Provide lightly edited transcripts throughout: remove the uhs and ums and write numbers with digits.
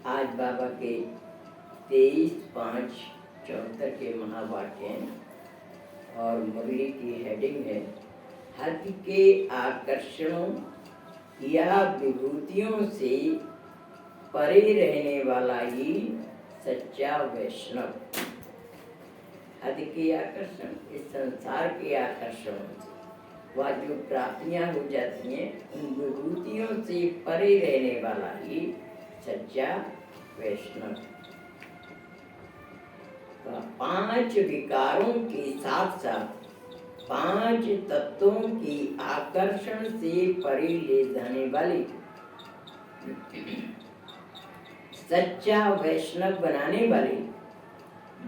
आज बाबा के 23/5/74 के महावाक्य हैं और मुरली की हेडिंग है हद के आकर्षणों या विभूतियों से परे रहने वाला ही सच्चा वैष्णव। हद के आकर्षण, इस संसार के आकर्षण से वह जो प्राप्तियां हो जाती हैं उन विभूतियों से परे रहने वाला ही सच्चा वैष्णव। तो 5 विकारों के साथ साथ 5 तत्वों की आकर्षण से परे ले जाने वाली सच्चा वैष्णव बनाने वाली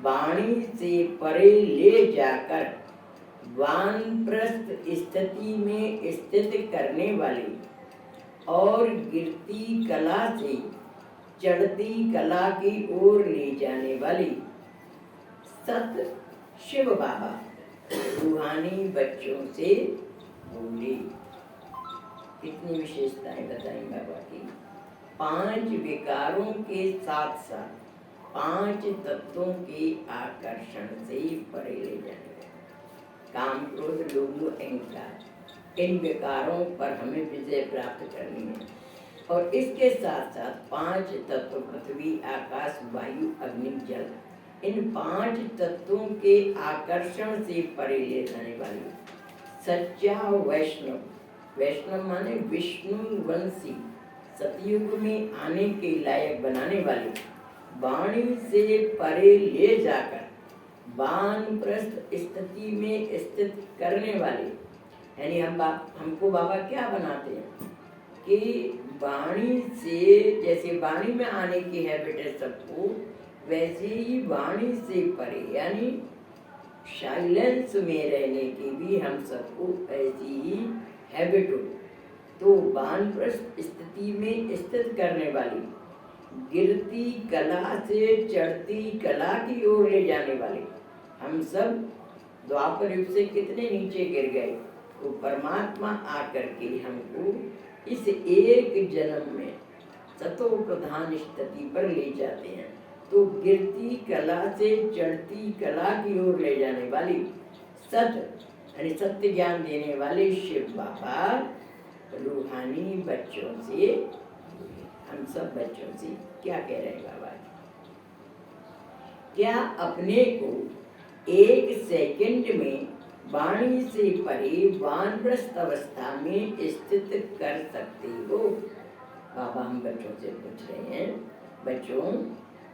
वाणी से परे ले जाकर वानप्रस्थ स्थिति में स्थित करने वाली और गिरती कला से चढ़ती कला की ओर ले जाने वाली सत शिव बाबा रूहानी बच्चों से बोली। कितनी विशेषताएं बताई बाबा की। 5 विकारों के साथ साथ 5 तत्वों के आकर्षण से परे ले जाने वाले काम, क्रोध, लोभ, अहंकार, इन विकारों पर हमें विजय प्राप्त करनी है। और इसके साथ साथ 5 तत्व पृथ्वी, आकाश, वायु, अग्नि, जल, इन 5 तत्वों के आकर्षण से परे ले जाने वाली सच्चा वैष्णव। वैष्णव माने विष्णु वंशी, सतयुग में आने के लायक बनाने वाली वाणी से परे ले जाकर वानप्रस्थ स्थिति में स्थित करने वाली। यानी हमको बाबा क्या बनाते हैं कि वाणी से, जैसे वाणी में आने की हैबिट है सबको, वैसे ही वाणी से परे यानी साइलेंस में रहने की भी हम सबको ऐसी ही हैबिट हो। तो वानप्रस्थ स्थिति में स्थित करने वाली, गिरती कला से चढ़ती कला की ओर ले जाने वाली। हम सब द्वापर युग से कितने नीचे गिर गए, तो परमात्मा आकर के हमको इस एक जन्म में सतो प्रधान स्थिति पर ले जाते हैं। तो गिरती कला से चढ़ती कला की ओर ले जाने वाली यानी सत्य ज्ञान देने वाले शिव बाबा रूहानी बच्चों से, हम सब बच्चों से क्या कह रहे हैं बाबा? क्या अपने को 1 सेकंड में वाणी से परे वानप्रस्थ अवस्था में स्थित कर सकते हो? बाबा हम बच्चों से पूछ रहे हैं, बच्चों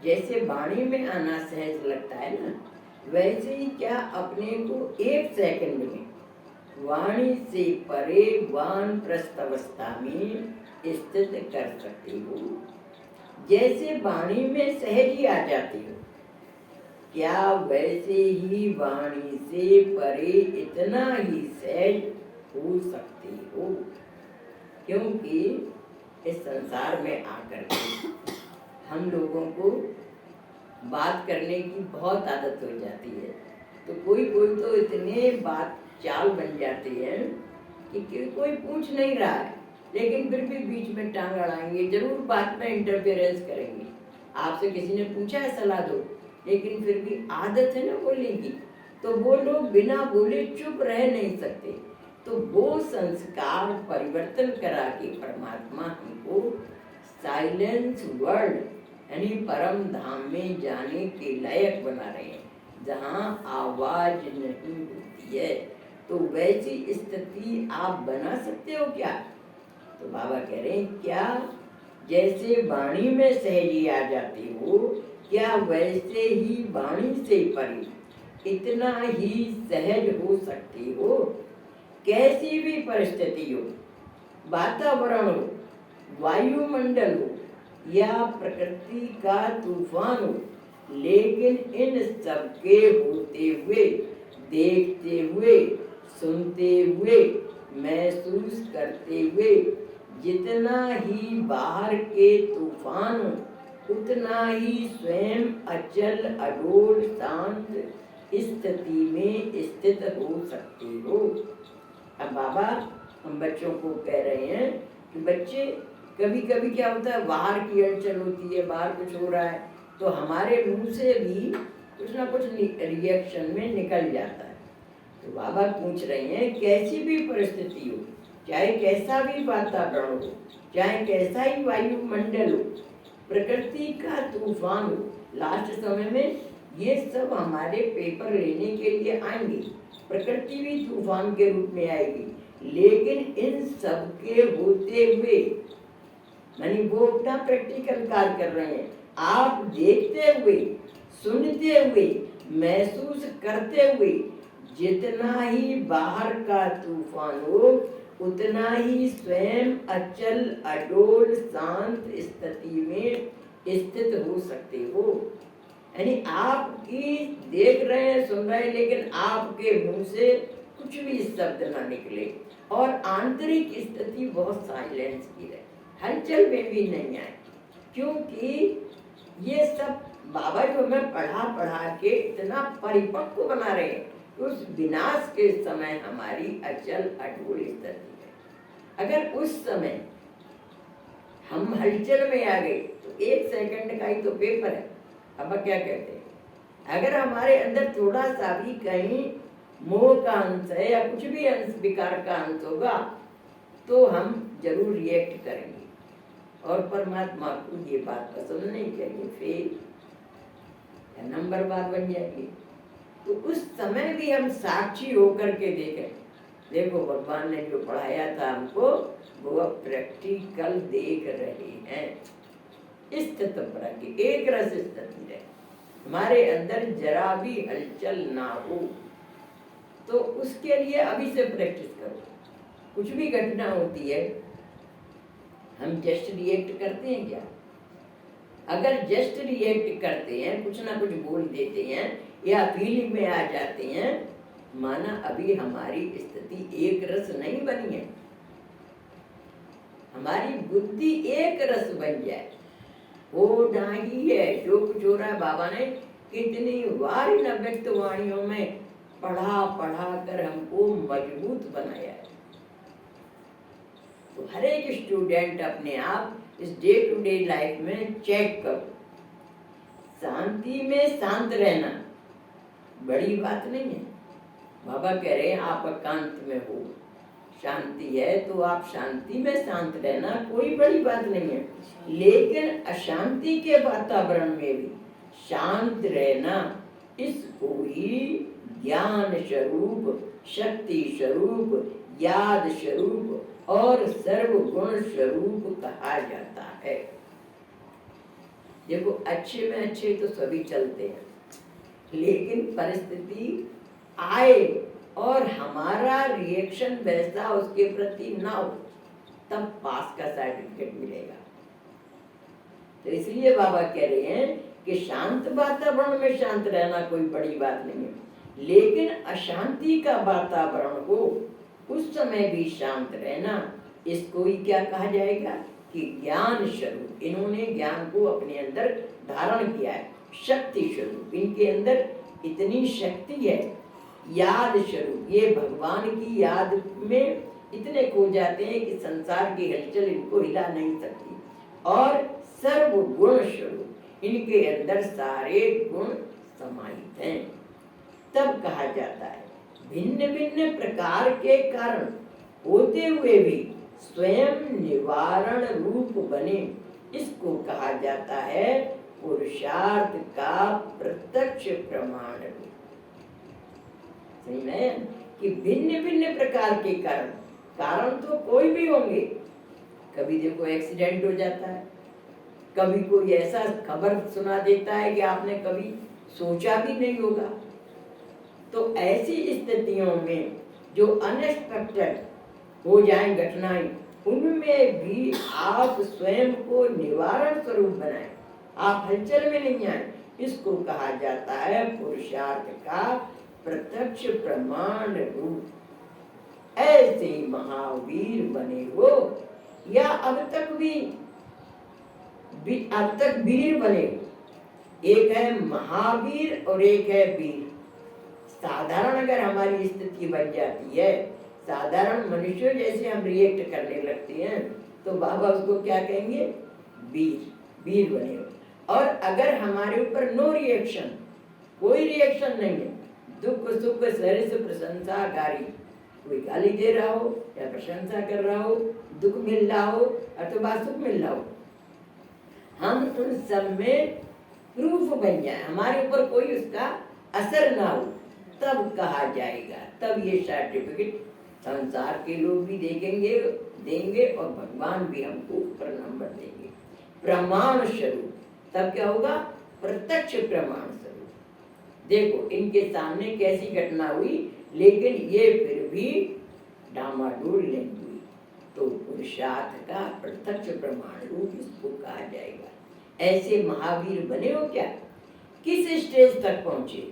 जैसे वाणी में आना सहज लगता है ना, वैसे ही क्या अपने को 1 सेकंड में वाणी से परे वानप्रस्थ अवस्था में स्थित कर सकते हो? जैसे वाणी में सहज ही आ जाती हो, क्या वैसे ही वाणी से परे इतना ही सहज हो सकती हो? क्योंकि इस संसार में आकर के हम लोगों को बात करने की बहुत आदत हो जाती है। तो कोई तो इतने बात चाल बन जाती है कि कोई पूछ नहीं रहा है लेकिन फिर भी बीच में टांग अड़ाएंगे, जरूर बात में इंटरफेरेंस करेंगे। आपसे किसी ने पूछा है सलाह दो, लेकिन फिर भी आदत है ना बोलने की, तो वो लोग बिना बोले चुप रह नहीं सकते। तो वो संस्कार परिवर्तन करा के परमात्मा हमको साइलेंस वर्ल्ड यानी परम धाम में जाने के लायक बना रहे हैं, जहाँ आवाज नहीं होती है। तो वैसी स्थिति आप बना सकते हो क्या? तो बाबा कह रहे हैं, क्या जैसे वाणी में सहजी आ जाती हो, क्या वैसे ही वाणी से परे इतना ही सहज हो सकती हो? कैसी भी परिस्थिति हो, वातावरण हो, वायुमंडल हो या प्रकृति का तूफान हो, लेकिन इन सबके होते हुए, देखते हुए, सुनते हुए, महसूस करते हुए जितना ही बाहर के तूफान उतना ही स्वयं अचल अडोल शांत स्थिति में स्थित हो सकते हो। अब बाबा हम बच्चों को कह रहे हैं कि बच्चे कभी कभी क्या होता है, बाहर की हलचल होती है, बाहर कुछ हो रहा है, तो हमारे मुंह से भी कुछ ना कुछ रिएक्शन में निकल जाता है। तो बाबा पूछ रहे हैं, कैसी भी परिस्थिति हो, चाहे कैसा भी वातावरण हो, चाहे कैसा ही वायुमंडल हो, प्रकृति का तूफान हो, लास्ट समय में ये सब हमारे पेपर लेने के लिए आएंगे। प्रकृति भी तूफान के रूप में आएगी, लेकिन इन सब के होते हुए, यानी वो अपना प्रैक्टिकल कार्य कर रहे हैं, आप देखते हुए, सुनते हुए, महसूस करते हुए, जितना ही बाहर का तूफान हो उतना ही स्वयं अचल अडोल शांत स्थिति में स्थित हो सकते हो। यानी आपकी देख रहे हैं, सुन रहे हैं, लेकिन आपके मुंह से कुछ भी शब्द ना निकले और आंतरिक स्थिति बहुत साइलेंस की रहे, हलचल में भी नहीं आए, क्योंकि ये सब बाबा जो हमें पढ़ा के इतना परिपक्व बना रहे हैं, उस विनाश के समय हमारी अचल अडोल स्थिति है। अगर उस समय हम हलचल में आ गए तो 1 सेकंड का ही तो पेपर है। अब क्या कहते हैं, अगर हमारे अंदर थोड़ा सा भी कहीं मोह का अंश है या कुछ भी अंश विकार का अंश होगा तो हम जरूर रिएक्ट करेंगे, और परमात्मा को ये बात पसंद नहीं करेंगे, फेल या नंबरवार बन जाएंगे। तो उस समय भी हम साक्षी होकर के देखें, देखो भगवान ने जो पढ़ाया था हमको वो अब प्रैक्टिकल देख रहे हैं। स्थित प्रज्ञ एक रस स्थिति है, हमारे अंदर जरा भी हलचल ना हो, तो उसके लिए अभी से प्रैक्टिस करो। कुछ भी घटना होती है हम जस्ट रिएक्ट करते हैं क्या? अगर जस्ट रिएक्ट करते हैं, कुछ ना कुछ बोल देते हैं या फीलिंग में आ जाते हैं, माना अभी हमारी स्थिति एक रस नहीं बनी है, हमारी बुद्धि एक रस बन जाए, वो नहीं है। जो कुछ हो रहा है, बाबा ने कितनी बार इन अव्यक्त वाणियों में पढ़ा कर हमको मजबूत बनाया है। तो हर एक स्टूडेंट अपने आप इस डे टू डे लाइफ में चेक करो, शांति में शांत रहना बड़ी बात नहीं है। बाबा कह रहे हैं आप एकांत में हो, शांति है तो आप शांति में शांत रहना, कोई बड़ी बात नहीं है। लेकिन अशांति के वातावरण में भी शांत रहना, इसको ही ज्ञान स्वरूप, शक्ति स्वरूप, याद स्वरूप और सर्वगुण स्वरूप कहा जाता है। देखो अच्छे में अच्छे तो सभी चलते हैं, लेकिन परिस्थिति आए और हमारा रिएक्शन वैसा उसके प्रति ना हो, तब पास का सर्टिफिकेट मिलेगा। तो इसलिए बाबा कह रहे हैं कि शांत वातावरण में शांत रहना कोई बड़ी बात नहीं है, लेकिन अशांति का वातावरण हो उस समय भी शांत रहना, इसको ही क्या कहा जाएगा कि ज्ञान स्वरूप। इन्होंने ज्ञान को अपने अंदर धारण किया है, शक्ति स्वरूप, इनके अंदर इतनी शक्ति है। याद स्वरूप, ये भगवान की याद में इतने खो जाते हैं कि संसार की हलचल इनको हिला नहीं सकती। और सर्वगुण स्वरूप, इनके अंदर सारे गुण समाहित हैं। तब कहा जाता है भिन्न भिन्न प्रकार के कारण होते हुए भी स्वयं निवारण रूप बने, इसको कहा जाता है पुरुषार्थ का प्रत्यक्ष प्रमाण रूप। सही है कि भिन्न भिन्न प्रकार के कारण, कारण तो कोई भी होंगे। कभी देखो एक्सीडेंट हो जाता है, कभी कोई ऐसा खबर सुना देता है कि आपने कभी सोचा भी नहीं होगा। तो ऐसी स्थितियों में जो अनएक्सपेक्टेड हो जाए घटनाएं, उनमें भी आप स्वयं को निवारण स्वरूप बनाएं, आप हलचल में नहीं आए, इसको कहा जाता है पुरुषार्थ का प्रत्यक्ष प्रमाण रूप। ऐसे महावीर बने हो या अब तक वीर बने, एक है महावीर और एक है वीर। साधारण अगर हमारी स्थिति बन जाती है, साधारण मनुष्यों जैसे हम रिएक्ट करने लगते हैं, तो बाबा उसको क्या कहेंगे? वीर, वीर बने हो। और अगर हमारे ऊपर नो रिएक्शन, कोई रिएक्शन नहीं है, दुख सुख सरिस प्रशंसा गारी, कोई गाली दे रहा हो या प्रशंसा कर रहा हो, दुख मिल रहा हो अथवा सुख मिल रहा हो, हम उन सब में प्रूफ बन जाए, हमारे ऊपर कोई उसका असर ना हो, तब कहा जाएगा, तब ये सर्टिफिकेट संसार के लोग भी देखेंगे, देंगे और भगवान भी हमको ऊपर नंबर देंगे प्रमाण स्वरूप। तब क्या होगा? प्रत्यक्ष प्रमाण स्वरूप। देखो इनके सामने कैसी घटना हुई, लेकिन ये फिर भी डामाडोल नहीं हुई, तो पुरुषार्थ का प्रत्यक्ष प्रमाण रूप इसको कहा जाएगा। ऐसे महावीर बने हो क्या? किस स्टेज तक पहुंचे?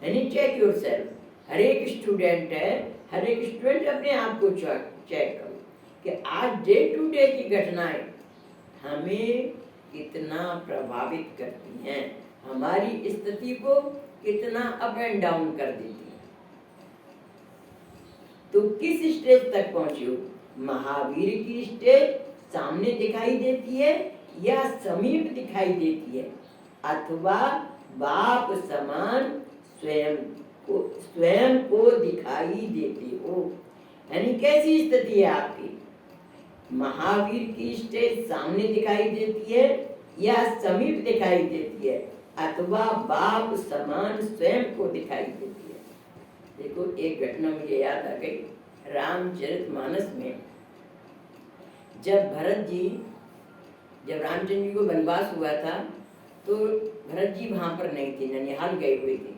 यानी चेक योरसेल्फ। हर एक स्टूडेंट है, हर एक स्टूडेंट अपने आप को चेक करो कि आज डे टू डे की घटनाएं हमें कितना प्रभावित करती हैं, हमारी स्थिति को कितना अप एंड डाउन कर देती हैं। तो किस स्टेज तक पहुंचे हो? महावीर की स्टेज सामने दिखाई देती है या समीप दिखाई देती है, अथवा बाप समान स्वयं को दिखाई देते हो? यानी कैसी स्थिति है आपकी? महावीर की स्टेज सामने दिखाई देती है या समीप दिखाई देती है, अथवा बाप समान स्वयं को दिखाई देती है? देखो एक घटना मुझे याद आ गई, रामचरितमानस में जब रामचंद्र जी को वनवास हुआ था तो भरत जी वहां पर नहीं थे, ननिहाल गए हुए थे।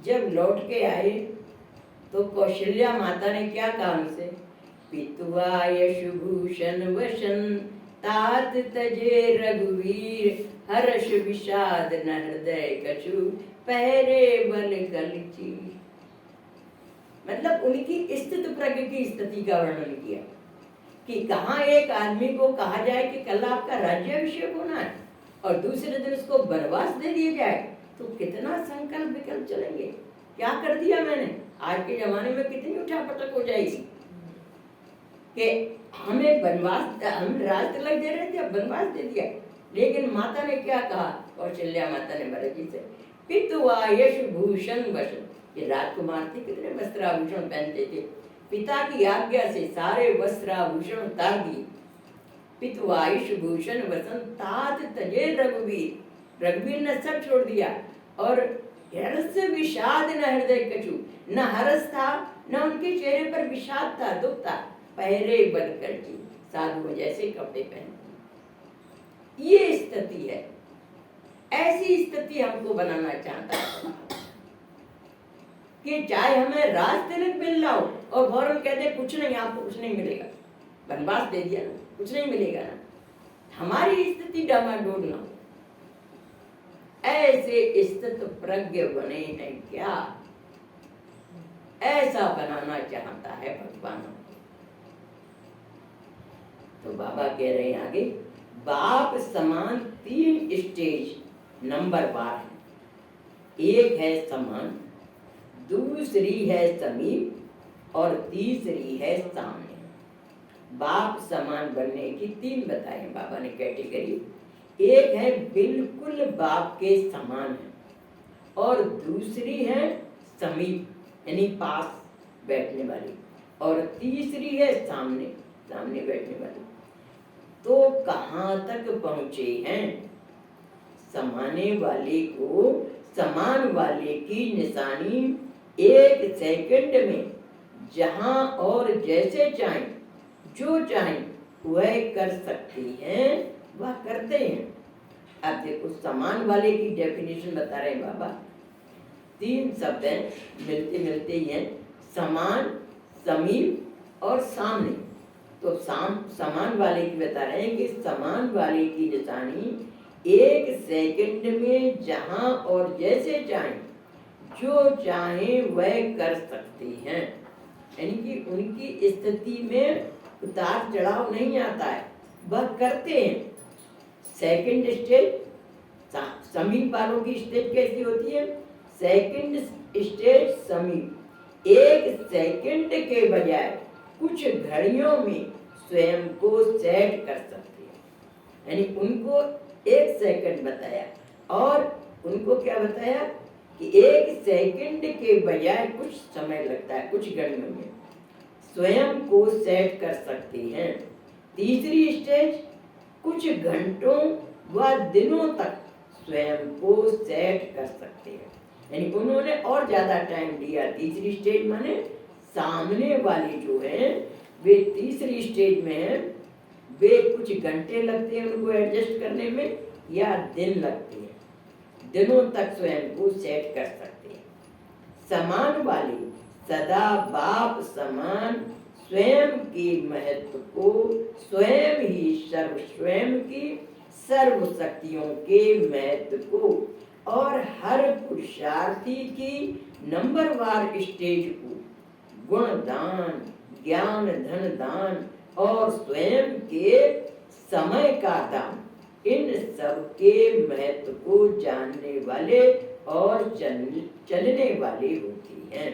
जब लौट के आए तो कौशल्या माता ने क्या कहा उनसे? पितुआ यशभूषण वशन तात तजे रघुवीर, हर्ष विषाद न हृदय कछु पहरे बल कलची। मतलब उनकी स्थित प्रज्ञ की स्थिति का वर्णन किया कि कहाँ एक आदमी को कहा जाए कि कल आपका राज्याभिषेक होना है और दूसरे दिन उसको वनवास दे दिया जाए, तो कितना संकल्प विकल्प चलेंगे। क्या कर दिया मैंने? आज के जमाने में कितनी उठापटक हो जाएगी कि हमें वनवास, हम राज तिलक दे रहे थे, अब वनवास दे दिया। लेकिन माता ने क्या कहा? कौशल्या माता ने भरत जी से, पितुआ यश भूषण वशन, ये राजकुमार थे, कितने वस्त्राभूषण पहनते थे, पिता की आज्ञा से सारे वस्त्राभूषण उतार दिए। पितुआ यश भूषण वसन तात तजे रघुवीर, रघुवीर ने सब छोड़ दिया। और हर्ष विषाद न हृदय कछु, न हर्ष था न उनके चेहरे पर विषाद था, दुख था। पहरे बल करके साधुओं जैसे कपड़े पहनते। ये स्थिति है, ऐसी स्थिति हमको बनाना चाहता है कि चाहे हमें राज तिलक मिल रहा हो और फौरन कहते कुछ नहीं, आपको कुछ नहीं मिलेगा, वनवास दे दिया ना, कुछ नहीं मिलेगा ना, हमारी स्थिति डामाडोल ना हो। ऐसे स्थित प्रज्ञ बने हैं क्या? ऐसा बनाना चाहता है भगवान। तो बाबा कह रहे हैं आगे, बाप समान 3 स्टेज नंबरवार है। एक है समान, दूसरी है समीप और तीसरी है सामने। बाप समान बनने की 3 बताए बाबा ने कैटेगरी। एक है बिल्कुल बाप के समान है और दूसरी है समीप यानी पास बैठने वाली, और तीसरी है सामने बैठने वाली। तो कहाँ तक पहुंचे हैं? समाने वाले को समान वाले की निशानी 1 सेकंड में जहां और जैसे चाहें, जो चाहें वह कर सकते हैं, वह करते हैं। अब देखो समान वाले की डेफिनेशन बता रहे हैं बाबा। 3 शब्द हैं, मिलते मिलते ही हैं, समान, समीप और सामने। तो समान वाले की बता रहे हैं कि समान वाले की निशानी 1 सेकंड में जहां और जैसे चाहें, जो चाहें वह कर सकते हैं। यानी कि उनकी स्थिति में उतार चढ़ाव नहीं आता है, वह करते हैं। सेकंड स्टेज, समीप वालों की स्टेज कैसी होती है? सेकंड स्टेज समीप 1 सेकंड के बजाय कुछ घड़ियों में स्वयं को सेट कर सकते हैं। यानी उनको 1 सेकंड बताया और उनको क्या बताया कि 1 सेकंड के बजाय कुछ समय लगता है, कुछ घड़ियों में स्वयं को सेट कर सकते हैं। तीसरी स्टेज, कुछ घंटों व दिनों तक स्वयं को सेट कर सकते हैं। यानी उन्होंने और ज्यादा टाइम दिया। तीसरी स्टेज माने सामने वाले जो है वे तीसरी स्टेज में है, वे कुछ घंटे लगते हैं उनको एडजस्ट करने में या दिन लगते हैं, दिनों तक स्वयं को सेट कर सकते हैं। समान वाले सदा बाप समान स्वयं के महत्व को स्वयं ही स्वयं की सर्व शक्तियों के महत्व को और हर पुरुषार्थी की नंबरवार स्टेज को गुण दान, ज्ञान धन दान और स्वयं के समय का दान, इन सब के महत्व को जानने वाले और चलने वाले होते हैं।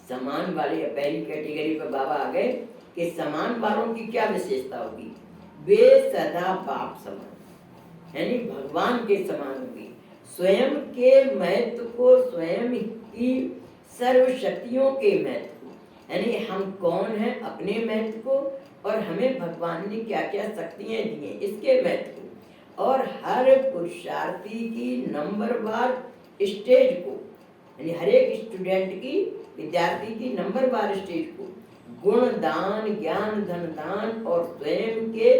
समान वाले पहली कैटेगरी पर बाबा आ गए कि समान वालों की क्या विशेषता होगी। वे सदा बाप समान यानी भगवान के समान होगी। स्वयं के महत्व को स्वयं की सर्व शक्तियों के महत्व को, यानी हम कौन हैं अपने महत्व को और हमें भगवान ने क्या क्या शक्तियां दी हैं इसके महत्व को, और हर पुरुषार्थी की नंबरवार स्टेज को, यानी हर एक स्टूडेंट की, विद्यार्थी की नंबरवार स्टेज को गुण दान, ज्ञान धन दान और स्वयं के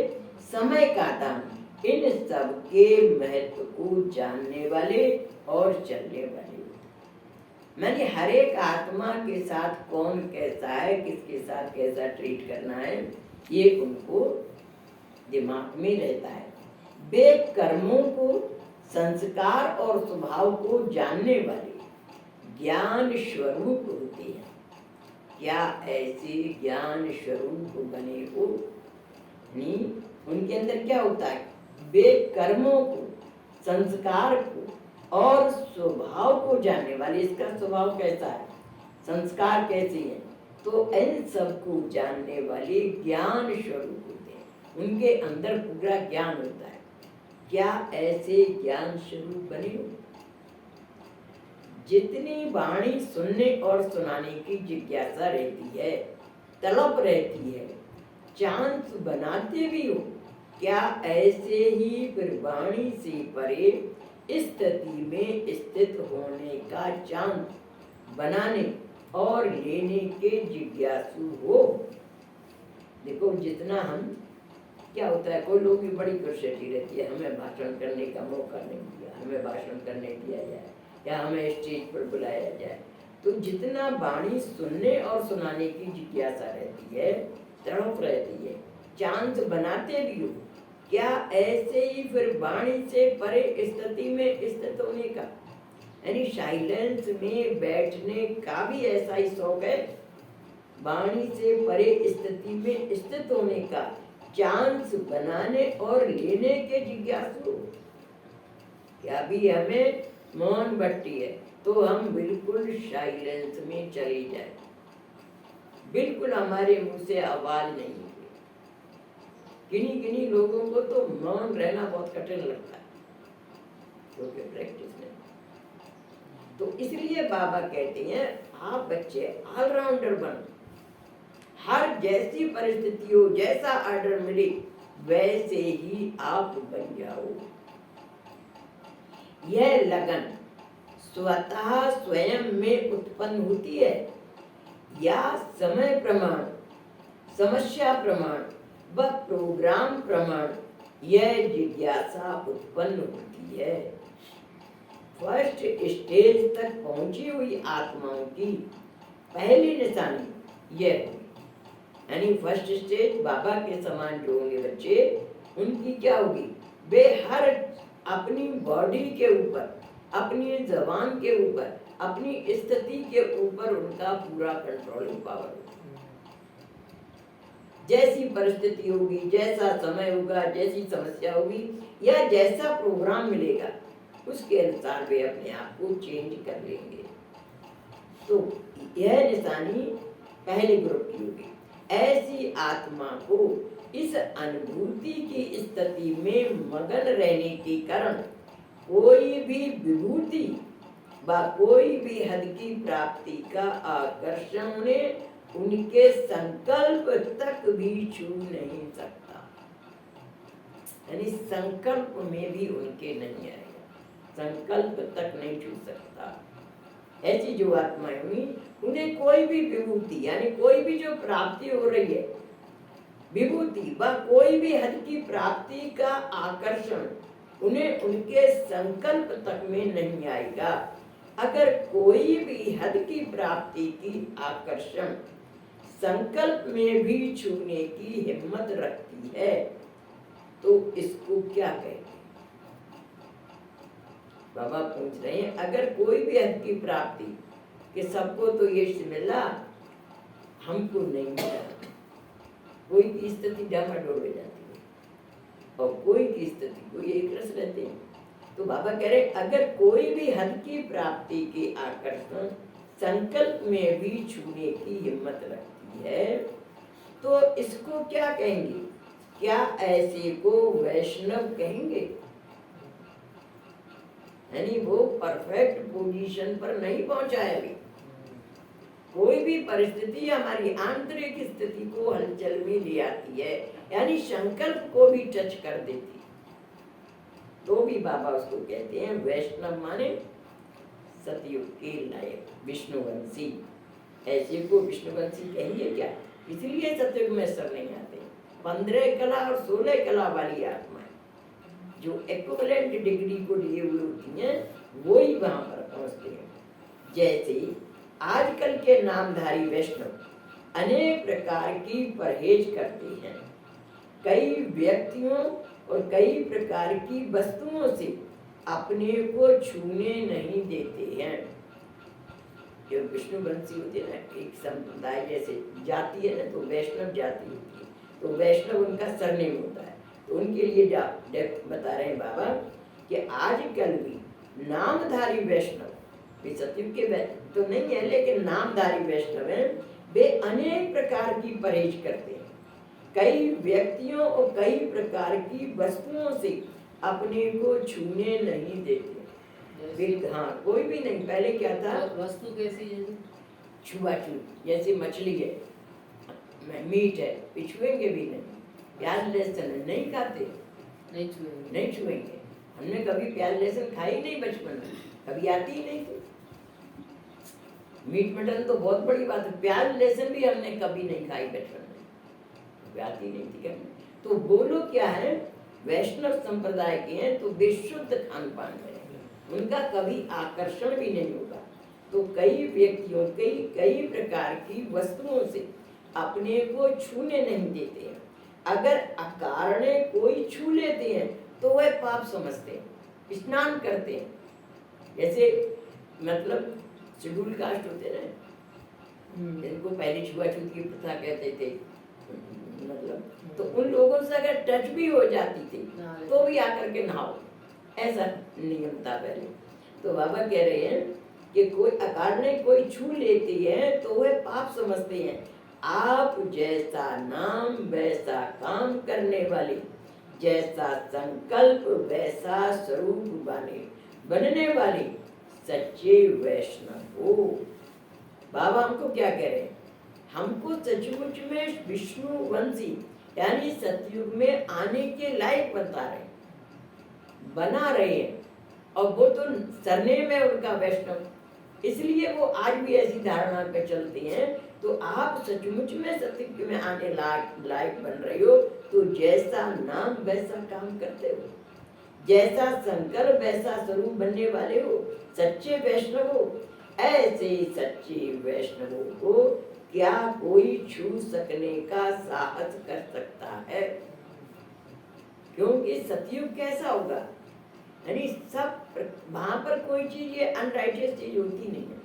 समय का दान, इन सब के महत्व को जानने वाले और चलने वाले। मैंने हर एक आत्मा के साथ कौन कैसा है, किसके साथ कैसा ट्रीट करना है, ये उनको दिमाग में रहता है। वे कर्मों को, संस्कार और स्वभाव को जानने वाले ज्ञान स्वरूप होते हैं। क्या ऐसे ज्ञान स्वरूप बने हो? नहीं, उनके अंदर क्या होता है, वे कर्मों को, संस्कार को और स्वभाव को जानने वाले। इसका स्वभाव कैसा है, संस्कार कैसे है, तो इन सब को जानने वाले ज्ञान स्वरूप होते हैं। उनके अंदर पूरा ज्ञान होता है। क्या ऐसे ज्ञान स्वरूप बने हो? जितनी वाणी सुनने और सुनाने की जिज्ञासा रहती है, तलब रहती है, चांस बनाते भी हो, क्या ऐसे ही फिर वाणी से परे स्थिति में स्थित होने का चांस बनाने और लेने के जिज्ञासु हो? देखो, जितना हम, क्या होता है, कोई लोग की बड़ी क्यूरियोसिटी रहती है, हमें भाषण करने का मौका नहीं दिया, हमें भाषण करने दिया जाए या हमें स्टेज पर बुलाया जाए। तो जितना वाणी सुनने और सुनाने की जिज्ञासा रहती है, तड़प रहती है, चांस बनाते भी हो, क्या ऐसे ही फिर वाणी से परे स्थिति में स्थित होने का, यानी साइलेंस में बैठने का भी ऐसा ही शौक है, वाणी से परे स्थिति में स्थित होने का चांस बनाने और लेने के जिज्ञासु? क्या भी हमें मौन बट्टी है तो हम बिल्कुल साइलेंस में चले जाए, बिल्कुल हमारे मुंह से आवाज नहीं है। किन्हीं किन्हीं लोगों को तो मौन रहना बहुत कठिन लगता है, क्योंकि प्रैक्टिस नहीं। तो इसलिए बाबा कहते हैं, आप बच्चे ऑलराउंडर बनो, हर जैसी परिस्थिति हो, जैसा ऑर्डर मिले वैसे ही आप बन जाओ। यह लगन स्वतः स्वयं में उत्पन्न होती है या समय प्रमाण, समस्या प्रमाण व प्रोग्राम प्रमाण यह जिज्ञासा उत्पन्न होती है। फर्स्ट स्टेज तक पहुंची हुई आत्माओं की पहली निशानी यह होगी, यानी फर्स्ट स्टेज बाबा के समान जो होंगे बच्चे, उनकी क्या होगी, वे हर अपनी बॉडी के ऊपर, अपनी जबान के ऊपर, अपनी स्थिति के ऊपर उनका पूरा कंट्रोलिंग पावर होगा। जैसी परिस्थिति होगी, जैसा समय होगा, जैसी समस्या होगी या जैसा प्रोग्राम मिलेगा, उसके अनुसार वे अपने आप को चेंज कर लेंगे। तो यह निशानी पहले ग्रुप की होगी। ऐसी आत्मा को इस अनुभूति की स्थिति में मगन रहने के कारण कोई भी विभूति व कोई भी हद की प्राप्ति का आकर्षण उनके संकल्प तक भी छू नहीं सकता। यानी संकल्प में भी उनके नहीं आएगा, संकल्प तक नहीं छू सकता। ऐसी जो आत्माएं हुई उन्हें कोई भी विभूति यानी कोई भी जो प्राप्ति हो रही है विभूति व कोई भी हद की प्राप्ति का आकर्षण उन्हें उनके संकल्प तक में नहीं आएगा। अगर कोई भी हद की प्राप्ति की आकर्षण संकल्प में भी छूने की हिम्मत रखती है तो इसको क्या कहेंगे? बाबा पूछ रहे हैं, अगर कोई भी हद की प्राप्ति कि सबको तो यश मिला हमको नहीं मिला, कोई की स्थिति डामाडोल हो जाती है और कोई की स्थिति को एक रस रहते हैं। तो बाबा कह रहे अगर कोई भी हद की प्राप्ति के आकर्षण संकल्प में भी छूने की हिम्मत रखती है तो इसको क्या कहेंगे? क्या ऐसे को वैष्णव कहेंगे? यानी वो परफेक्ट पोजीशन पर नहीं पहुंचा है अभी। कोई भी परिस्थिति हमारी आंतरिक स्थिति को हलचल में ले आती है, यानी संकल्प को भी टच कर देती, तो भी बाबा उसको कहते हैं वैष्णव, माने सतयुग के लायक विष्णुवंशी। ऐसे को विष्णुवंशी कहेंगे क्या? इसलिए सतयुग में सर नहीं आते। 15 कला और 16 कला वाली आत्माएं जो इक्विवेलेंट डिग्री को लिए हुए होती हैं वो ही वहां पर पहुंचते हैं। जैसे आजकल के नामधारी वैष्णव अनेक प्रकार की परहेज करते हैं, कई व्यक्तियों और कई प्रकार की वस्तुओं से अपने को छूने नहीं देते हैं। जो विष्णुवंशी होते हैं ना, एक संप्रदाय जैसे जाति है ना, तो वैष्णव जाति होती है, तो वैष्णव उनका सरनेम होता है। तो उनके लिए बता रहे हैं बाबा कि आजकल भी नामधारी वैष्णव, सतयुग के तो नहीं है लेकिन नामधारी वैष्णव हैं, वे अनेक प्रकार की परहेज करते हैं, कई व्यक्तियों और कई प्रकार की वस्तुओं से अपने को छूने नहीं देते। हाँ, कोई भी नहीं। पहले क्या था, वस्तु कैसी है? छुआछूत, जैसे मछली है, मीट है, छुएंगे भी नहीं। प्याज लहसुन नहीं खाते, नहीं छुएंगे। हमने कभी प्याज लहसुन खाई नहीं बचपन में, कभी आती ही नहीं थी। मीट मटन तो बहुत बड़ी बात है, प्याज लहसुन भी हमने कभी नहीं खाई बचपन में, कभी आती नहीं थी करने। तो वो लोग क्या है, वैष्णव संप्रदाय के हैं, तो वे शुद्ध खान पान है, उनका कभी आकर्षण भी नहीं होगा। तो कई व्यक्तियों कई प्रकार की वस्तुओं से अपने को छूने नहीं देते हैं। अगर अकारणे कोई छू लेते हैं तो वह पाप समझते हैं, स्नान करते हैं। जैसे मतलब शेड्यूल कास्ट होते हैं, इनको पहले छुआछूत की प्रथा कहते थे, मतलब तो उन लोगों से अगर टच भी हो जाती थी तो भी आकर के नहाओ, ऐसा नियम था पहले। तो बाबा कह रहे हैं कि कोई अकारणे कोई छू लेती है तो वह पाप समझते हैं। आप जैसा नाम वैसा काम करने वाले, जैसा संकल्प वैसा स्वरूप बनने वाले सच्चे वैष्णव हो। बाबा हमको क्या कह रहे हैं, हमको सचमुच में विष्णुवंशी यानी सतयुग में आने के लायक बना रहे हैं। और वो तो सरनेम है उनका वैष्णव, इसलिए वो आज भी ऐसी धारणा पे चलते हैं। तो आप सचमुच में सतयुग में आने लायक बन रहे हो, तो जैसा नाम वैसा काम करते हो, जैसा संकल्प वैसा स्वरूप बनने वाले हो, सच्चे वैष्णव हो। ऐसे सच्चे वैष्णवों को क्या कोई छू सकने का साहस कर सकता है? क्योंकि सतयुग कैसा होगा, यानी सब वहां पर कोई चीज ये अनराइटियस चीज होती नहीं है,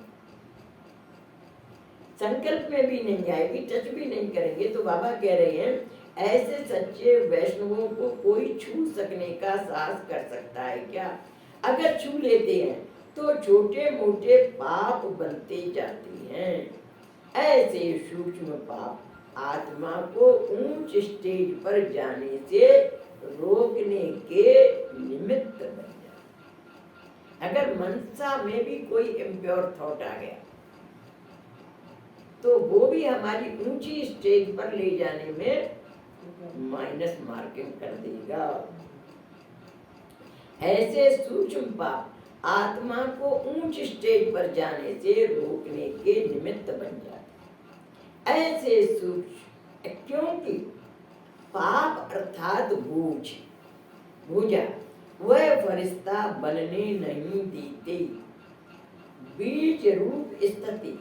संकल्प में भी नहीं आएगी, टच भी नहीं करेंगे। तो बाबा कह रहे हैं ऐसे सच्चे वैष्णवों को कोई छू सकने का साहस कर सकता है क्या? अगर छू लेते हैं तो छोटे मोटे पाप बनते जाते हैं। ऐसे सूक्ष्म पाप आत्मा को ऊंच स्टेज पर जाने से रोकने के निमित्त बन जाए। अगर मनसा में भी कोई इम्प्योर थॉट आ गया तो वो भी हमारी ऊंची स्टेज पर ले जाने में माइनस मार्किंग कर देगा। ऐसे सूक्ष्म पाप आत्मा को ऊंच स्टेज पर जाने से रोकने के निमित्त बन जाते। ऐसे सूक्ष्म, क्योंकि पाप अर्थात भूजा वह फरिश्ता बनने नहीं देते। बीज रूप स्थिति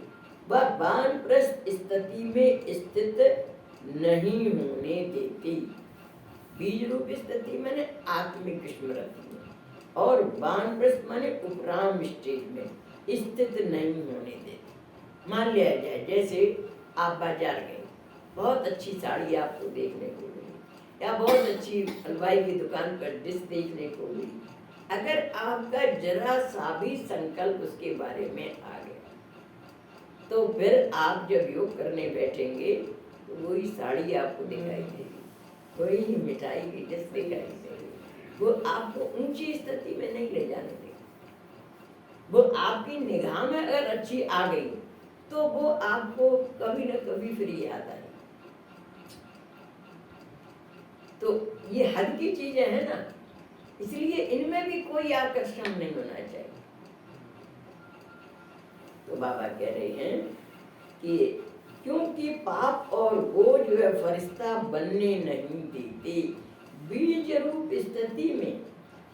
व वानप्रस्थ स्थिति में स्थित नहीं होने देती। बीज रूप स्थिति मैंने आत्मिक स्मृति में, और वानप्रस्थ माने उपराम स्टेज में स्थित नहीं होने देती। मान लिया जाए जैसे आप बाजार गए, बहुत अच्छी साड़ी आपको देखने को मिली, या बहुत अच्छी हलवाई की दुकान पर डिश देखने को मिली। अगर आपका जरा सा भी संकल्प उसके बारे में आ गया तो फिर आप जब योग करने बैठेंगे तो वही साड़ी आपको दिखाई देगी, वही मिठाई की डिश दिखाई देगी। वो आपको ऊंची स्थिति में नहीं ले जाने देगी। वो आपकी निगाह में अगर अच्छी आ गई तो वो आपको कभी न कभी फिर याद आएगी। तो ये हद की चीजें हैं ना, इसलिए इनमें भी कोई आकर्षण नहीं होना चाहिए। तो बाबा कह रहे हैं कि क्योंकि पाप और वो जो है फरिश्ता बनने नहीं देते। बीज रूप स्थिति में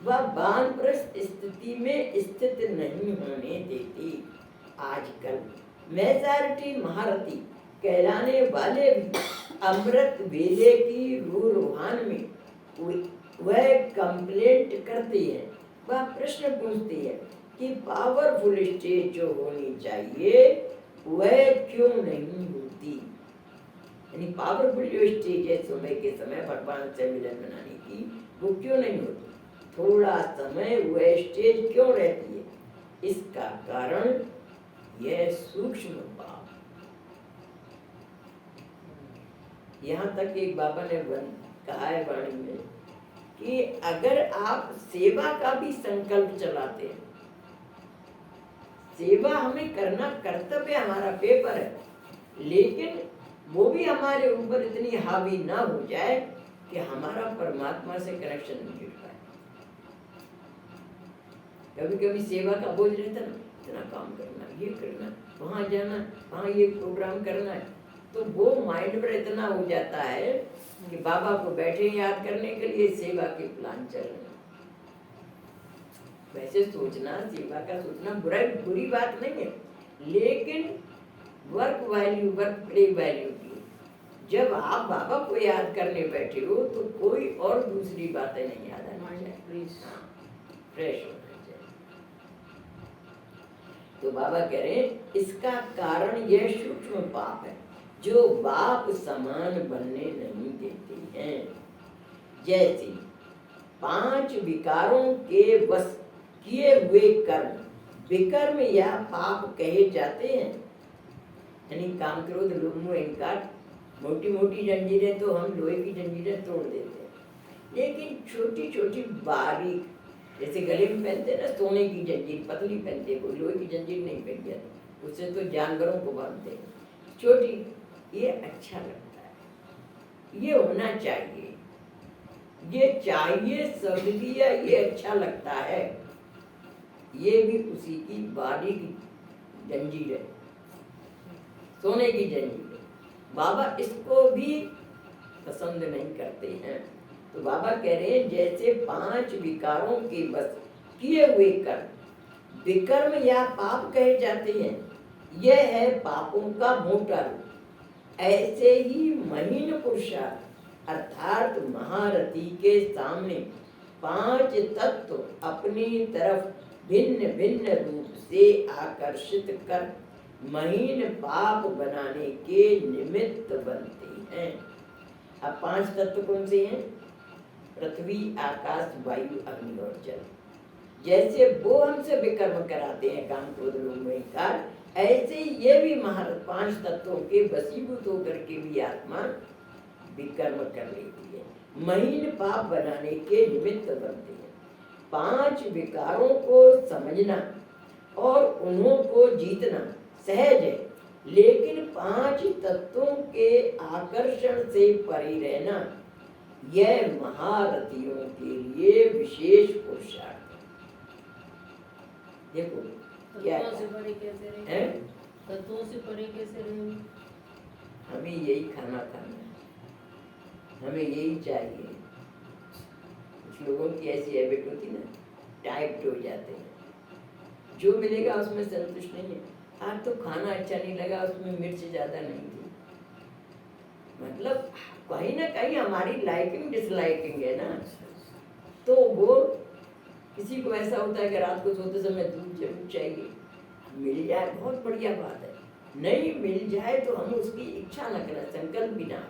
व वानप्रस्थ स्थिति में स्थित नहीं होने देती। आजकल मेजॉरिटी महारथी कहलाने वाले भी अमृत वेले की रूहान में वह कंप्लेंट करती है, वह प्रश्न पूछती है कि पावरफुल स्टेज जो होनी चाहिए वह क्यों नहीं होती। यानी पावरफुल जो स्टेज है समय के समय भगवान से मिलन बनाने की, वो क्यों नहीं होती। थोड़ा समय वह स्टेज क्यों रहती है, इसका कारण यह सूक्ष्म पाप। यहाँ तक एक बाबा ने कहा है वाणी में कि अगर आप सेवा का भी संकल्प चलाते हैं, सेवा हमें करना कर्तव्य, हमारा पेपर है, लेकिन वो भी हमारे ऊपर इतनी हावी ना हो जाए कि हमारा परमात्मा से कनेक्शन नहीं जुड़ पाए। कभी कभी सेवा का बोझ रहता ना, इतना काम करना, ये करना, वहां जाना, वहां ये प्रोग्राम करना है, तो वो माइंड पर इतना हो जाता है कि बाबा को बैठे याद करने के लिए सेवा के प्लान चल रहे हैं। वैसे सोचना, सेवा का सोचना बुरी बात नहीं है, लेकिन work value, work play value की जब आप बाबा को याद करने बैठे हो तो कोई और दूसरी बातें नहीं याद आनी चाहिए, फ्रेश होना चाहिए। तो बाबा कह रहे हैं इसका कारण यह सूक्ष्म पाप है जो बाप समान बनने नहीं देते हैं। जैसे 5 विकारों के वश किए हुए कर्म विकर्म या पाप कहे जाते हैं। यानी काम, क्रोध, लोभ, मोह, अहंकार, मोटी मोटी जंजीरें तो हम लोहे की जंजीरें तोड़ देते हैं, लेकिन छोटी छोटी बारीक, जैसे गले में पहनते हैं ना सोने की जंजीर, पतली पहनते हैं, कोई लोहे की जंजीर नहीं पहन जाती, उससे तो जानवरों को बांधते हैं, छोटी, ये अच्छा लगता है, ये होना चाहिए, ये चाहिए शब्द दिया, ये अच्छा लगता है, ये भी उसी की बारीक जंजीर है, सोने की जंजीर है। बाबा इसको भी पसंद नहीं करते हैं। तो बाबा कह रहे हैं जैसे 5 विकारों के बस किए हुए कर्म विकर्म या पाप कहे जाते हैं, यह है पापों का मोटा रूप। ऐसे ही महीन पुरुषार्थ अर्थात महारथी के सामने 5 तत्व अपनी तरफ भिन्न भिन्न रूप से आकर्षित कर महीन पाप बनाने के निमित्त बनते हैं। अब 5 तत्व कौन से हैं? पृथ्वी, आकाश, वायु, अग्नि और जल। जैसे वो हमसे विकर्म कराते हैं काम, क्रोध, लोभ, अहंकार, ऐसे ये भी महारत 5 तत्वों के वशीभूत होकर के भी आत्मा विकर्म कर लेती है, महीन पाप बनाने के निमित्त बनती है। 5 विकारों को समझना और उन्हों को जीतना सहज है, लेकिन 5 तत्वों के आकर्षण से परे रहना यह महारथियों के लिए विशेष पुरुषार्थ है। देखो क्या तत्वों से परे कैसे है, तत्वों से परे कैसे रहेंगे? हमें यही खाना खाना है, हमें यही चाहिए। कुछ लोगों की ऐसी हैबिट होती ना, टाइप हो जाते हैं, जो मिलेगा उसमें संतुष्ट नहीं है। आज तो खाना अच्छा नहीं लगा, उसमें मिर्च ज्यादा नहीं थी, मतलब कहीं ना कहीं हमारी लाइकिंग डिसलाइकिंग है ना। तो वो किसी को ऐसा होता है कि रात को सोते समय दूध जरूर चाहिए, मिल जाए बहुत बढ़िया बात है, नहीं मिल जाए तो हम उसकी इच्छा न करें, संकल्प भी ना।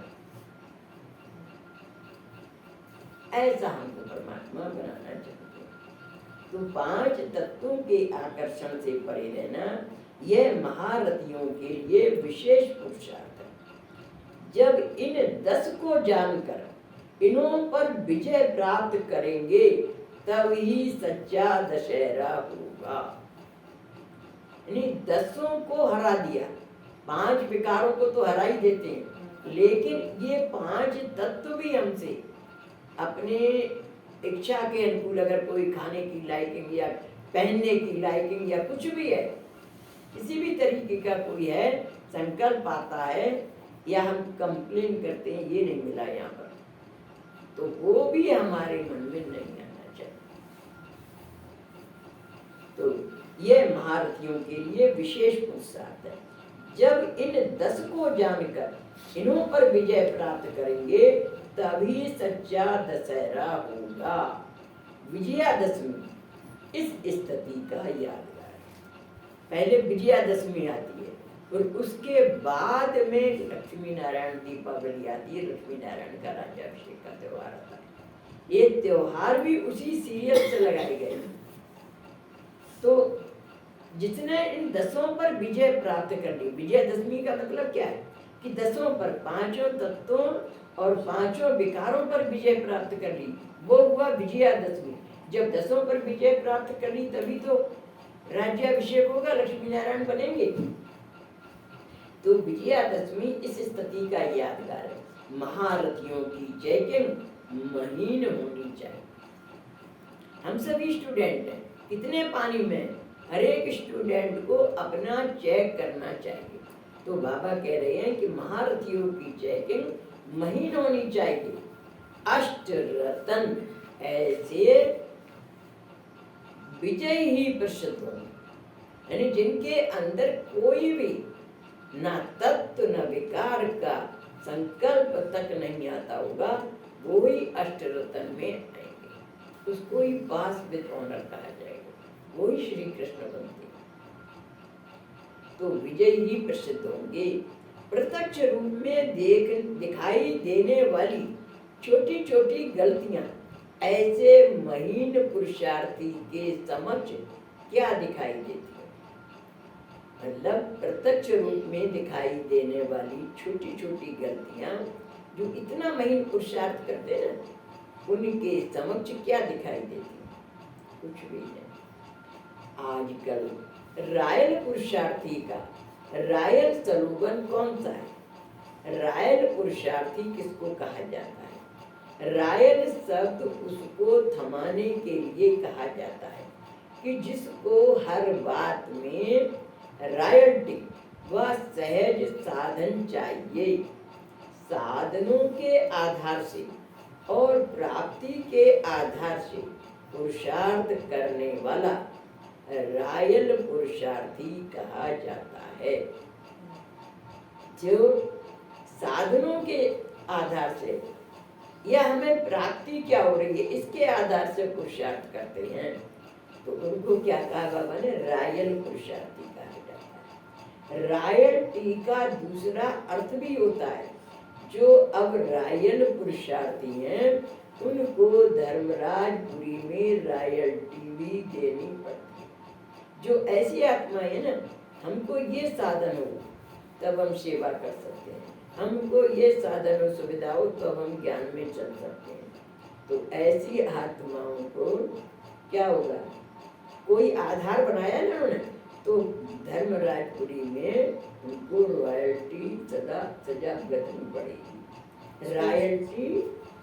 ऐसा हमको परमात्मा बनाना चाहते हैं। तो 5 तत्वों के आकर्षण से परे रहना यह महारथियों के लिए विशेष पुरुषार्थ है। जब इन 10 को जानकर इन्हों पर विजय प्राप्त करेंगे तब ही सच्चा दशहरा होगा। यानी 10 को हरा दिया, 5 विकारों को तो हरा ही देते हैं, लेकिन ये 5 तत्व भी हमसे अपने इच्छा के अनुकूल, अगर कोई खाने की लाइकिंग या पहनने की लाइकिंग या कुछ भी है, किसी भी तरीके का कोई है, संकल्प आता है या हम कंप्लेन करते हैं ये नहीं मिला यहाँ पर, तो वो भी हमारे मन में नहीं आना चाहिए। तो ये महारथियों के लिए विशेष पुरुषार्थ है। जब इन 10 को जानकर इन्हों पर विजय प्राप्त करेंगे तभी सच्चा दशहरा होगा। विजयादशमी इस स्थिति का यादगार है। पहले विजयादशमी आती है और उसके बाद में लक्ष्मी नारायण दीपावली आती है, लक्ष्मी नारायण का राज्याभिषेक का त्योहार आता है। ये त्योहार भी उसी सीरियल से लगाए गए। तो जिसने इन 10 पर विजय प्राप्त कर ली, विजयादशमी का मतलब क्या है कि 10 पर 5 तत्वों और 5 विकारों पर विजय प्राप्त कर ली, वो हुआ विजयादशमी। जब 10 पर विजय प्राप्त कर ली तभी तो राज्याभिषेक होगा, लक्ष्मी नारायण बनेंगे। तो विजयादशमी इस स्थिति का यादगार है। महारथियों की चेकिंग महीन होनी चाहिए। हम सभी स्टूडेंट हैं, कितने पानी में, हर एक स्टूडेंट को अपना चेक करना चाहिए। तो बाबा कह रहे हैं कि महारथियों की चेकिंग महीन होनी चाहिए। अष्ट रतन ऐसे विजय ही प्रसिद्ध होंगे, यानी जिनके अंदर कोई भी ना तत्व न विकार का संकल्प तक नहीं आता होगा, वो ही अष्ट रतन में आएंगे। उसको ही पास विद ऑनर कहा जाएगा, वो ही श्री कृष्ण बनते। तो विजय ही प्रसिद्ध होंगे। प्रत्यक्ष रूप में दिखाई देने वाली छोटी छोटी गलतियां ऐसे महीन पुरुषार्थी के समक्ष क्या दिखाई देती है? मतलब प्रत्यक्ष रूप में दिखाई देने वाली छोटी छोटी गलतियां जो इतना महीन पुरुषार्थ करते हैं, उनके समक्ष क्या दिखाई देती है? कुछ भी नहीं। आजकल रायल पुरुषार्थी का रायल स्लोगन कौन सा है? रायल पुरुषार्थी किसको कहा जाता है? रायल शब्द उसको थमाने के लिए कहा जाता है कि जिसको हर बात में रॉयल्टी व सहज साधन चाहिए। साधनों के आधार से और प्राप्ति के आधार से पुरुषार्थ करने वाला रायल पुरुषार्थी कहा जाता है। जो साधनों के आधार से या हमें प्राप्ति क्या हो रही है इसके आधार से पुरुषार्थ करते हैं, तो उनको क्या कहा बाबा ने? रायल पुरुषार्थी कहा जाता है। रायल्टी का दूसरा अर्थ भी होता है, जो अब रायल पुरुषार्थी हैं उनको धर्मराजपुरी में रॉयल्टी भी देनी पड़ती है। जो ऐसी आत्मा है ना हमको ये साधन हो तब हम सेवा कर सकते हैं, हमको ये साधन और सुविधा हो तो हम ज्ञान में चल सकते हैं। तो ऐसी आत्माओं को क्या होगा, कोई आधार बनाया ना उन्होंने, तो धर्मराजपुरी में उनको रॉयल्टी सजा भुगतनी पड़ेगी। रॉयल्टी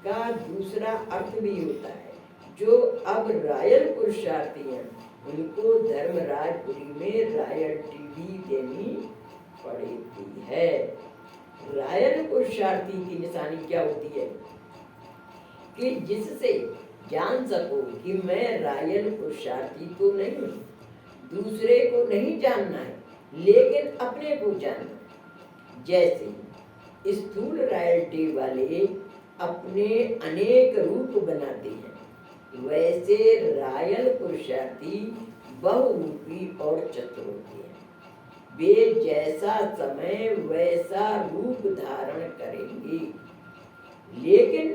का दूसरा अर्थ भी होता है, जो अब रॉयल पुरुषार्थी हैं उनको धर्मराजपुरी में रॉयल्टी भी देनी पड़ती है। रॉयल पुरुषार्थी की निशानी क्या होती है कि जिससे जान सको कि मैं रॉयल पुरुषार्थी तो नहीं हूँ, दूसरे को नहीं जानना है लेकिन अपने को जानना। जैसे स्थूल रॉयल्टी वाले अपने अनेक रूप बनाते हैं, वैसे रॉयल पुरुषार्थी बहुरूपी और चतुर होते हैं। वे जैसा समय वैसा रूप धारण करेंगे, लेकिन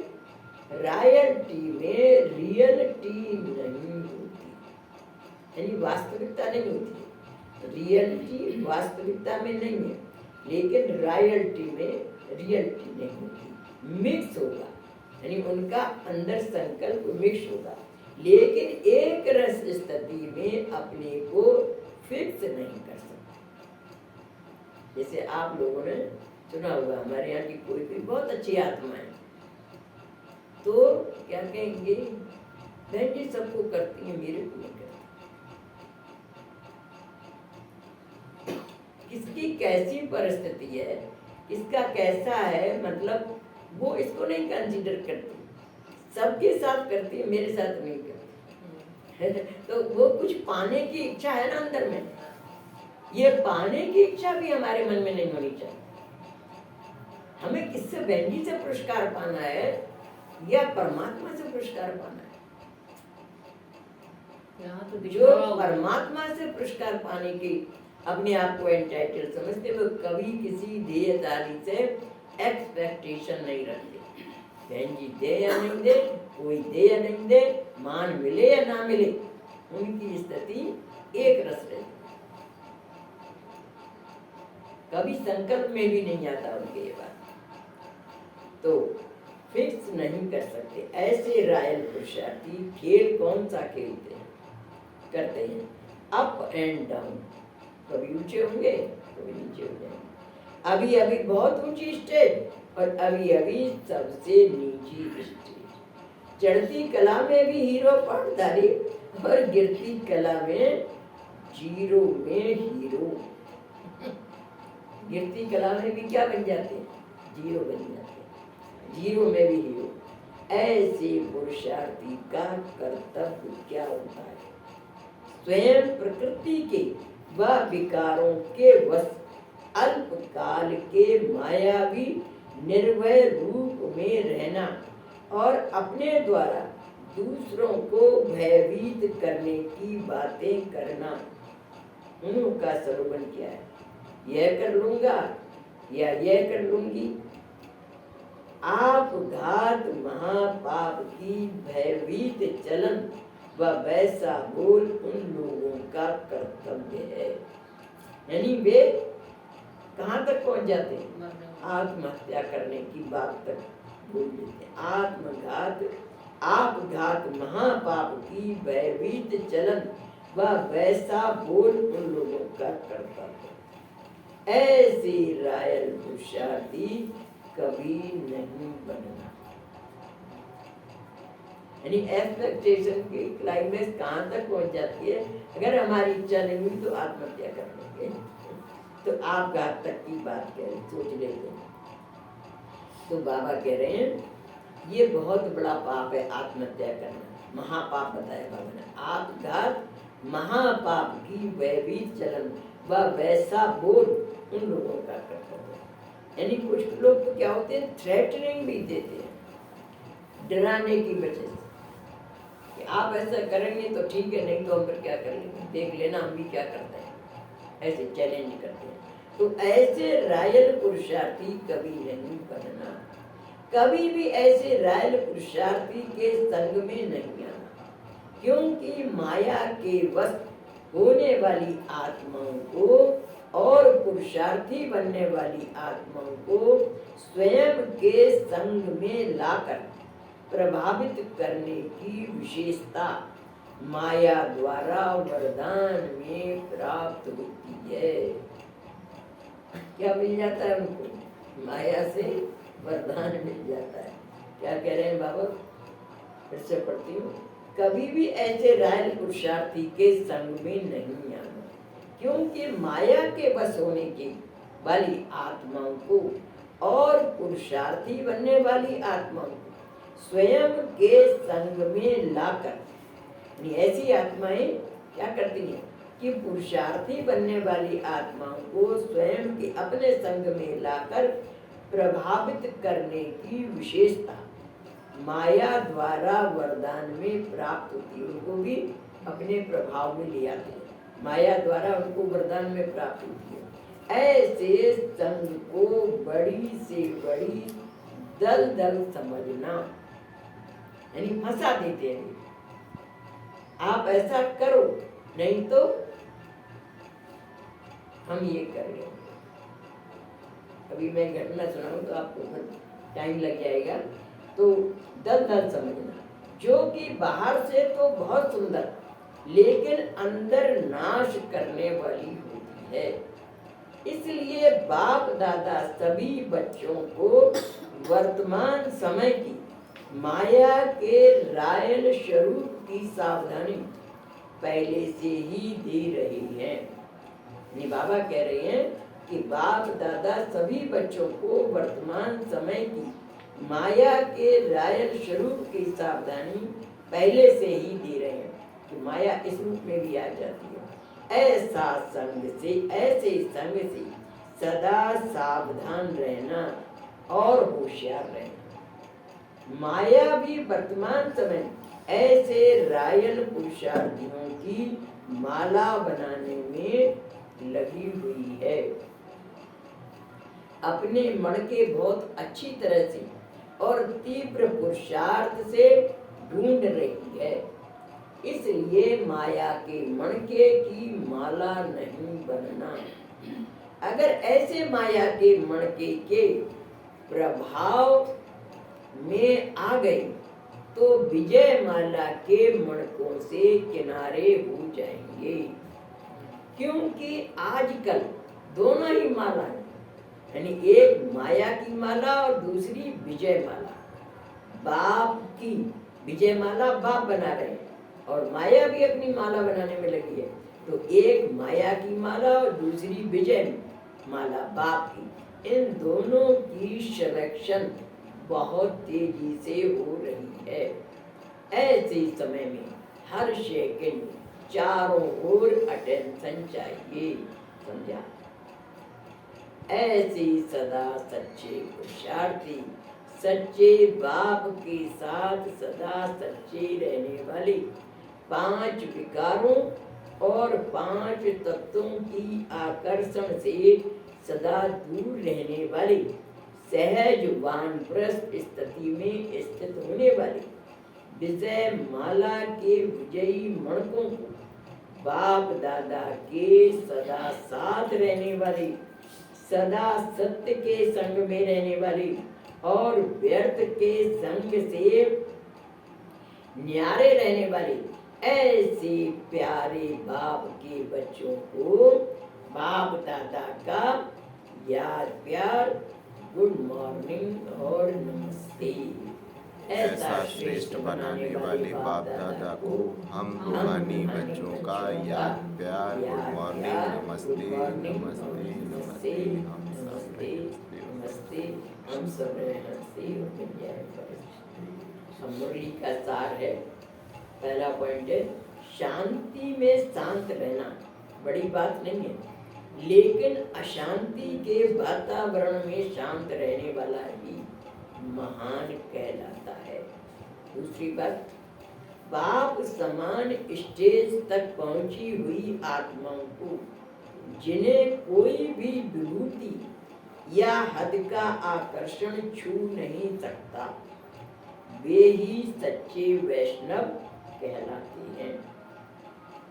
रॉयल्टी में रियलिटी नहीं होती, यानी वास्तविकता नहीं होती। रियलिटी वास्तविकता में नहीं है, लेकिन रॉयल्टी में रियलिटी नहीं होती, मिक्स होगा, यानी उनका अंदर संकल्प मिक्स होगा, लेकिन एक रस स्थिति में अपने को फिक्स नहीं कर सकते। जैसे आप लोगों ने सुना होगा, हमारे यहाँ की कोई बहुत अच्छी आत्मा है तो क्या कहेंगे, बहन जी सबको करती है, मेरे को नहीं करती। किसकी कैसी परिस्थिति है, किसका कैसा है, मतलब वो इसको नहीं कंसीडर करती, सबके साथ करती है, मेरे साथ नहीं करती। तो वो कुछ पाने की इच्छा है ना अंदर में, ये पाने की इच्छा भी हमारे मन में नहीं होनी चाहिए। हमें किससे, बहन जी से पुरस्कार पाना है या परमात्मा से पुरस्कार पाना है? तो जो परमात्मा से पुरस्कार पाने की अपने आप को एंटाइटल समझते, वो कभी किसी देहदारी से एक्सपेक्टेशन नहीं रखते। बहन जी दे या नहीं दे, कोई दे या नहीं दे, मान मिले या ना मिले, उनकी स्थिति एक रस रहती, कभी संकल्प में भी नहीं आता उनके ये बात। तो फिक्स नहीं कर सकते। ऐसे रॉयल पुरुषार्थी खेल कौन सा खेलते हैं, करते हैं अप एंड डाउन, कभी ऊंचे होंगे कभी नीचे हो जाएंगे, अभी अभी बहुत ऊंची स्टेज और अभी अभी सबसे नीची स्टेज। चढ़ती कला में भी हीरो पाटदारी और गिरती कला में जीरो में हीरो। गिरती कला में भी क्या बन जाते हैं, जीरो बन जाते हैं, जीरो में भी हीरो। ऐसे पुरुषार्थी का कर्तव्य क्या होता है, स्वयं प्रकृति के व विकारों के वश अल्पकाल के मायावी निर्भय रूप में रहना और अपने द्वारा दूसरों को भयभीत करने की बातें करना। उनका स्लोगन क्या है, यह कर लूंगा या यह कर लूंगी। आप घात महापाप की भयभीत चलन व वैसा बोल उन लोगों का कर्तव्य है। यानी वे कहाँ तक पहुंच जाते हैं, आत्महत्या करने की बात तक बोल देते हैं। आत्मघात, आपघात महापाप की भयभीत चलन व वैसा बोल उन लोगों का कर्तव्य। ऐसी रॉयल पुरुषार्थी कभी नहीं बनना। यानी एक्सपेक्टेशन की क्लाइमेक्स कहाँ तक पहुंच जाती है, अगर हमारी इच्छा नहीं हुई तो आत्महत्या कर लेंगे, तो आप घात तक की बात करें, सोच लेते हैं। तो बाबा कह रहे हैं ये बहुत बड़ा पाप है आत्महत्या करना, महापाप बताया बाबा ने। आपघात महापाप की भयभीत चलन व वैसा बोल उन लोगों का कर्तव्य है। यानी कुछ लोग तो क्या होते हैं, थ्रेटनिंग भी देते हैं, डराने की वजह से कि आप ऐसा करेंगे तो ठीक है, नहीं तो हम फिर क्या करेंगे, देख लेना हम भी क्या करते हैं, ऐसे चैलेंज करते हैं। तो ऐसे रॉयल पुरुषार्थी कभी नहीं बनना, कभी भी ऐसे रॉयल पुरुषार्थी के संग में नहीं आना, क्योंकि माया के वश होने वाली आत्माओं को और पुरुषार्थी बनने वाली आत्माओं को स्वयं के संग में लाकर प्रभावित करने की विशेषता माया द्वारा वरदान में प्राप्त होती है। क्या मिल जाता है उनको? माया से वरदान मिल जाता है। क्या कह रहे हैं बाबा? फिर से पढ़ती हूँ। कभी भी ऐसे रायल पुरुषार्थी के संग में नहीं आना, क्योंकि माया के बस होने की वाली आत्माओं को और पुरुषार्थी बनने वाली आत्माओं को स्वयं के संग में लाकर, ऐसी आत्माएं क्या करती हैं कि पुरुषार्थी बनने वाली आत्माओं को स्वयं के अपने संग में लाकर प्रभावित करने की विशेषता माया द्वारा वरदान में प्राप्त होती है। उनको भी अपने प्रभाव में ले आते हैं, माया द्वारा उनको वरदान में प्राप्त होती है। ऐसे संग को बड़ी से बड़ी दलदल समझना, यानी फंसा देते हैं। आप ऐसा करो, नहीं तो हम ये करेंगे। अभी मैं घटना सुनाऊं तो आपको टाइम लग जाएगा। तो दलदल समझना, जो कि बाहर से तो बहुत सुंदर लेकिन अंदर नाश करने वाली होती है। इसलिए बाप दादा सभी बच्चों को वर्तमान समय की माया के रायल स्वरूप की सावधानी पहले से ही दे रहे हैं। बाबा कह रहे हैं कि बाप दादा सभी बच्चों को वर्तमान समय की माया के रायल स्वरूप की सावधानी पहले से ही दे रहे हैं कि माया इस रूप में भी आ जाती है। ऐसा संग से, ऐसे संग से सदा सावधान रहना और होशियार रहना। माया भी वर्तमान समय ऐसे रायल पुरुषार्थियों की माला बनाने में लगी हुई है। अपने मन के बहुत अच्छी तरह से और तीव्र पुरुषार्थ से ढूंढ रही है। इसलिए माया के मणके की माला नहीं बनना। अगर ऐसे माया के मणके के प्रभाव में आ गए तो विजय माला के मणकों से किनारे हो जाएंगे, क्योंकि आजकल दोनों ही माला है, यानी एक माया की माला और दूसरी विजय माला। बाप की विजय माला बाप बना रहे हैं और माया भी अपनी माला बनाने में लगी है। तो एक माया की माला और दूसरी विजय माला बाप की, इन दोनों की सिलेक्शन बहुत तेजी से हो रही है। ऐसे समय में हर सेकंड चारों ओर अटेंशन चाहिए, समझा? ऐसे सदा सच्चे पुरुषार्थी, सच्चे बाप के साथ सदा सच्चे रहने वाले, 5 विकारों और 5 तत्वों की आकर्षण से सदा दूर रहने वाले, सहज वानप्रस्थ स्थिति में स्थित होने वाले, विजय माला के विजयी मणकों को, बाप दादा के सदा साथ रहने वाले, सदा सत्य के संग में रहने वाले और व्यर्थ के संग से न्यारे रहने वाले, ऐसे प्यारे बाप के बच्चों को बाप दादा का याद प्यार, गुड मॉर्निंग और नमस्ते। ऐसा श्रेष्ठ बनाने वाले बाप दादा को हम रूहानी बच्चों का याद प्यार, गुड मॉर्निंग, नमस्ते नमस्ते नमस्ते। नमस्ते। हम सब हंसी मुरली का सार है। पहला पॉइंट है शांति में शांत रहना। बड़ी बात नहीं है, लेकिन अशांति के वातावरण में शांत रहने वाला ही महान कहलाता है। दूसरी बात, बाप समान स्टेज तक पहुंची हुई आत्माओं को, जिन्हें कोई भी विभूति या हद का आकर्षण छू नहीं सकता, वे ही सच्चे वैष्णव कहलाते हैं।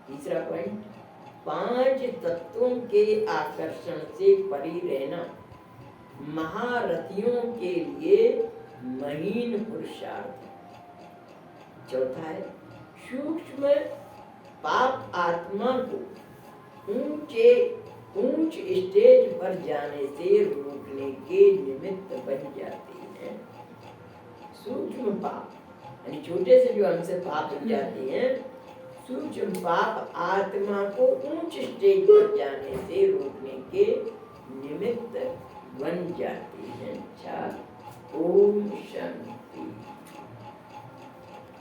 तीसरा पॉइंट, पांच तत्वों के आकर्षण से परी रहना महारथियों के लिए महीन पुरुषार्थ। चौथा है सूक्ष्म पाप आत्मा को ऊंच स्टेज पर जाने से रोकने के निमित्त बन जाती है। सूक्ष्म पाप यानी छोटे से जो हमसे पाप बन जाते हैं, सूक्ष्म पाप आत्मा को ऊंच स्टेज पर जाने से रोकने के निमित्त बन जाती है। अच्छा, ओम शांति।